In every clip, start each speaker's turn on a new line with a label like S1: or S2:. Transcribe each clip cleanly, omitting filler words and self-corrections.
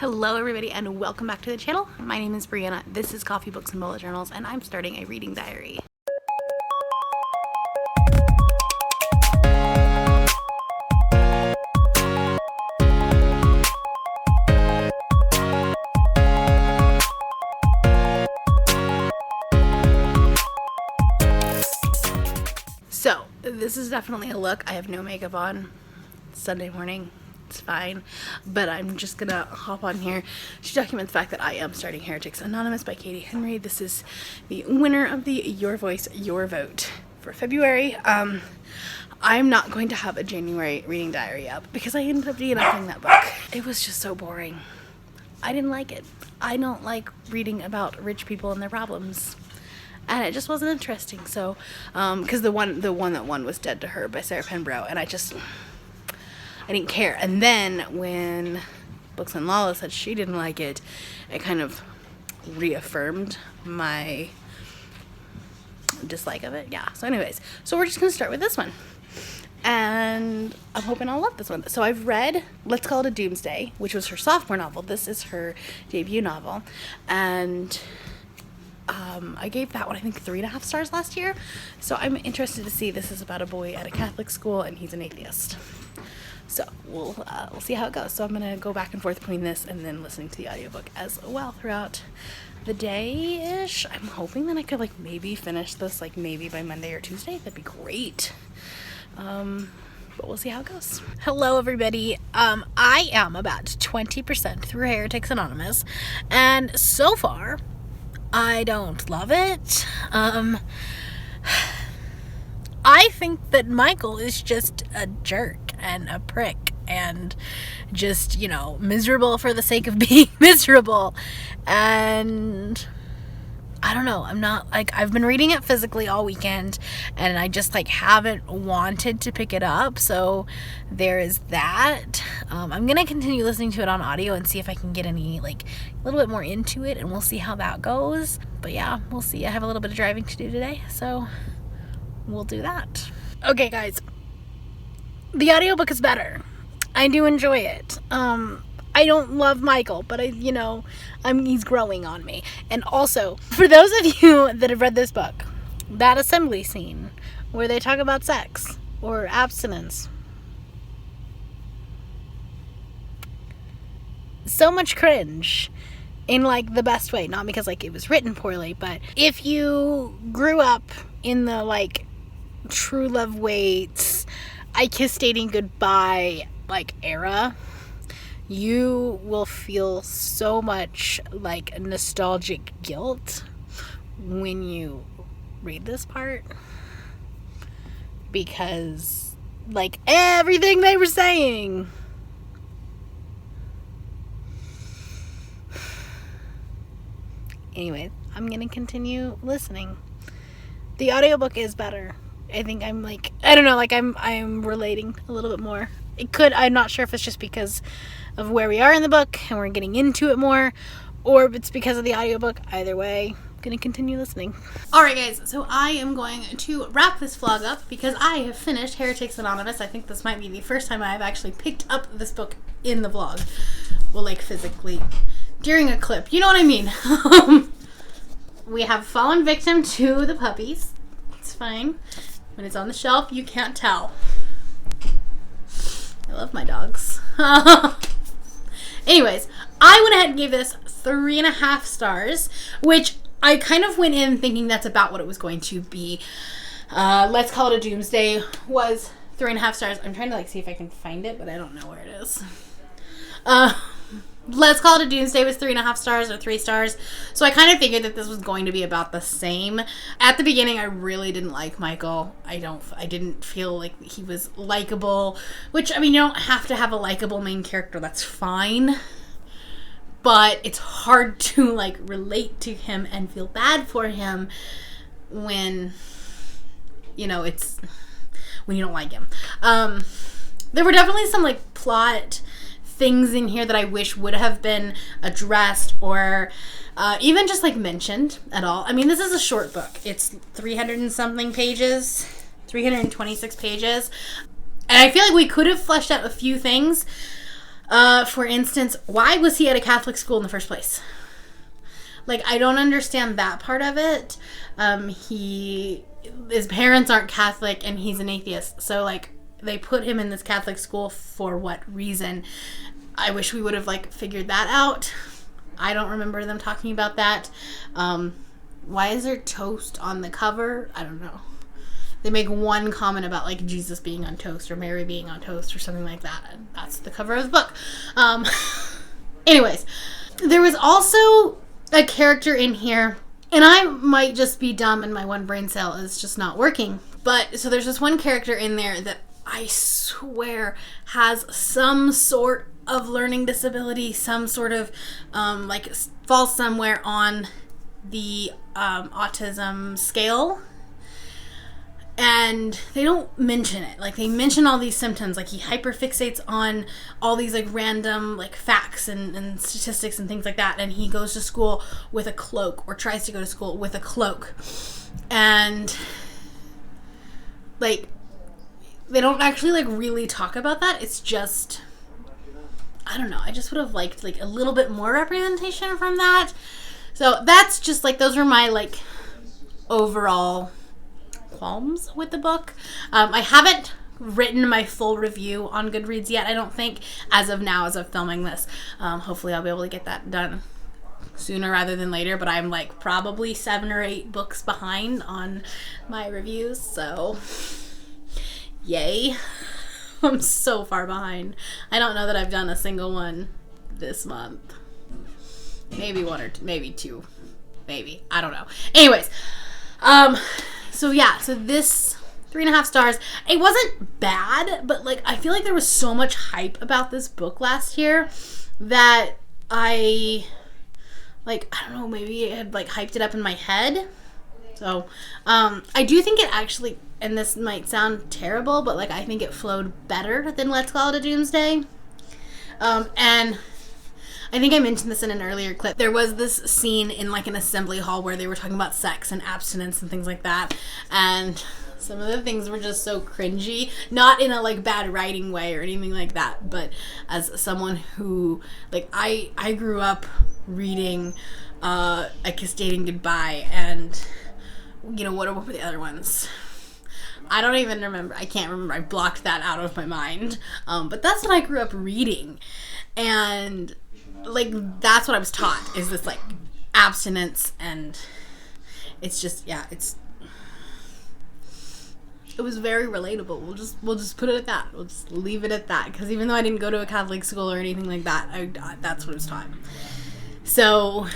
S1: Hello everybody and welcome back to the channel. My name is Brianna, this is Coffee, Books, and Bullet Journals, and I'm starting a reading diary. So, this is definitely a look. I have no makeup on. It's Sunday morning. It's fine, but I'm just gonna hop on here to document the fact that I am starting Heretics Anonymous by Katie Henry. This is the winner of the Your Voice, Your Vote for February. I'm not going to have a January reading diary up because I ended up DNFing that book. It was just so boring. I didn't like it. I don't like reading about rich people and their problems. And it just wasn't interesting. So, because the one that won was Dead to Her by Sarah Penbrow, and I didn't care. And then when Books and Lala said she didn't like it, it kind of reaffirmed my dislike of it. Yeah. So anyways, so we're just going to start with this one. And I'm hoping I'll love this one. So I've read Let's Call It a Doomsday, which was her sophomore novel. This is her debut novel. And I gave that one, I think, 3.5 stars last year. So I'm interested to see. This is about a boy at a Catholic school, and he's an atheist. So we'll see how it goes. So I'm going to go back and forth between this and then listening to the audiobook as well throughout the day-ish. I'm hoping that I could, maybe finish this, maybe by Monday or Tuesday. That'd be great. But we'll see how it goes. Hello, everybody. I am about 20% through Heretics Anonymous, and so far, I don't love it. I think that Michael is just a jerk and a prick and just, miserable for the sake of being miserable. And I don't know. I'm not, I've been reading it physically all weekend, and I just, haven't wanted to pick it up. So there is that. I'm going to continue listening to it on audio and see if I can get any, a little bit more into it, and we'll see how that goes. But yeah, we'll see. I have a little bit of driving to do today, so we'll do that. Okay, guys. The audiobook is better. I do enjoy it. I don't love Michael, but he's growing on me. And also, for those of you that have read this book, that assembly scene where they talk about sex or abstinence, so much cringe in the best way. Not because it was written poorly, but if you grew up in the True Love Waits, I Kiss Dating Goodbye era, you will feel so much nostalgic guilt when you read this part, because everything they were saying. Anyway, I'm gonna continue listening. The audiobook is better. I think I'm I don't know, I'm relating a little bit more. I'm not sure if it's just because of where we are in the book and we're getting into it more, or if it's because of the audiobook. Either way, I'm gonna continue listening. Alright guys, so I am going to wrap this vlog up because I have finished Heretics Anonymous. I think this might be the first time I've actually picked up this book in the vlog. Well, physically during a clip. You know what I mean? We have fallen victim to the puppies. It's fine. When it's on the shelf, you can't tell. I love my dogs. Anyways, I went ahead and gave this 3.5 stars, which I kind of went in thinking that's about what it was going to be. Let's Call It a Doomsday was 3.5 stars. I'm trying to see if I can find it, but I don't know where it is. Let's Call It a Doomsday was 3.5 stars or 3 stars. So I kind of figured that this was going to be about the same. At the beginning, I really didn't like Michael. I didn't feel like he was likable, which, you don't have to have a likable main character. That's fine. But it's hard to, relate to him and feel bad for him when, it's, when you don't like him. There were definitely some, plot things in here that I wish would have been addressed or even just mentioned at all. This is a short book. It's 300 and something pages, 326 pages. And I feel like we could have fleshed out a few things For instance, why was he at a Catholic school in the first place? Like, I don't understand that part of it. His parents aren't Catholic and he's an atheist. So, like, they put him in this Catholic school for what reason? I wish we would have, like, figured that out. I don't remember them talking about that. Why is there toast on the cover? I don't know. They make one comment about, like, Jesus being on toast or Mary being on toast or something like that. And that's the cover of the book. Anyways, there was also a character in here, and I might just be dumb and my one brain cell is just not working. But, so there's this one character in there that I swear has some sort of learning disability, some sort of, like, falls somewhere on the autism scale. And they don't mention it. Like, they mention all these symptoms. Like, he hyperfixates on all these, like, random, like, facts and statistics and things like that. And he goes to school with a cloak, or tries to go to school with a cloak. And, like, they don't actually, like, really talk about that. It's just, I don't know. I just would have liked, like, a little bit more representation from that. So that's just, like, those are my, like, overall qualms with the book. I haven't written my full review on Goodreads yet, I don't think, as of now, as of filming this. Hopefully I'll be able to get that done sooner rather than later, but I'm, like, probably 7 or 8 books behind on my reviews, so yay. I'm so far behind. I don't know that I've done a single one this month. Maybe 1 or 2, maybe 2, maybe, I don't know. Anyways, so yeah, so this 3.5 stars. It wasn't bad, but, like, I feel like there was so much hype about this book last year that I don't know, maybe it had, like, hyped it up in my head. So, I do think it actually, and this might sound terrible, but, like, I think it flowed better than Let's Call It a Doomsday. And I think I mentioned this in an earlier clip. There was this scene in, like, an assembly hall where they were talking about sex and abstinence and things like that. And some of the things were just so cringy. Not in a, like, bad writing way or anything like that, but as someone who, like, I grew up reading A Kiss Dating Goodbye and, you know, what were the other ones? I don't even remember. I can't remember. I blocked that out of my mind. But that's what I grew up reading. And, like, that's what I was taught, is this, like, abstinence, and it's just, yeah, it was very relatable. We'll just put it at that. We'll just leave it at that, because even though I didn't go to a Catholic school or anything like that, that's what I was taught. So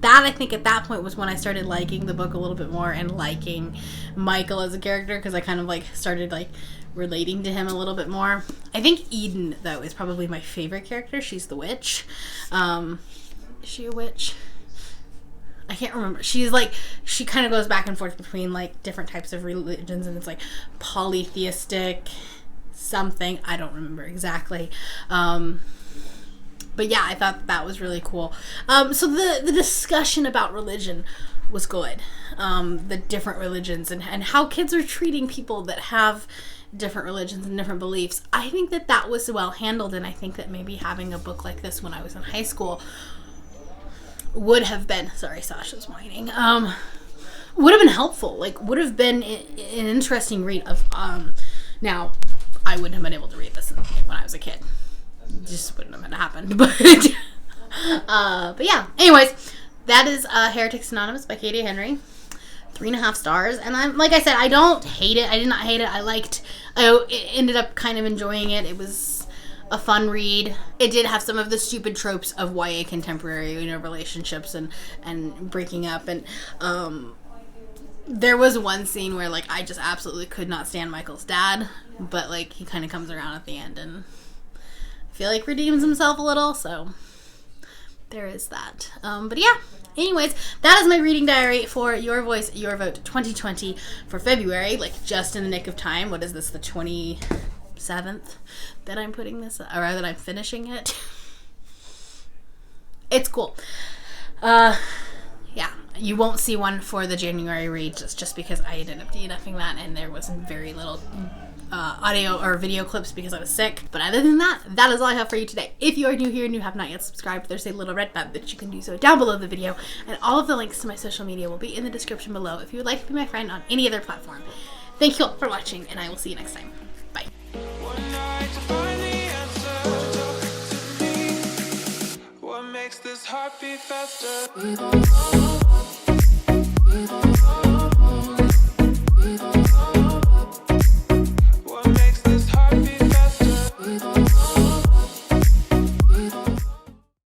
S1: that, I think, at that point was when I started liking the book a little bit more and liking Michael as a character, because I kind of, like, started, like, relating to him a little bit more. I think Eden, though, is probably my favorite character. She's the witch. Is she a witch? I can't remember. She's, like, she kind of goes back and forth between, like, different types of religions, and it's, like, polytheistic something. I don't remember exactly. But yeah, I thought that was really cool. So the discussion about religion was good. The different religions and how kids are treating people that have different religions and different beliefs. I think that was well handled, and I think that maybe having a book like this when I was in high school would have been, sorry, Sasha's whining, would have been helpful. Like, would have been an interesting read of, now, I wouldn't have been able to read this when I was a kid. Just wouldn't have happened, but yeah. Anyways, that is Heretics Anonymous by Katie Henry. 3.5 stars, and I'm, like I said, I don't hate it. I did not hate it. I ended up kind of enjoying it. It was a fun read. It did have some of the stupid tropes of YA contemporary, you know, relationships and breaking up, and there was one scene where, like, I just absolutely could not stand Michael's dad, but, like, he kind of comes around at the end and I feel like redeems himself a little, so there is that. But yeah, anyways, that is my reading diary for Your Voice, Your Vote 2020 for February, like, just in the nick of time. What is this, the 27th that I'm putting this, or that I'm finishing it? It's cool. Yeah, You won't see one for the January read just because I ended up DNFing that and there was very little audio or video clips because I was sick. But other than that, that is all I have for you today. If you are new here and you have not yet subscribed, there's a little red button that you can do so down below the video, and all of the links to my social media will be in the description below if you would like to be my friend on any other platform. Thank you all for watching, and I will see you next time. Bye. What makes this heart beat faster?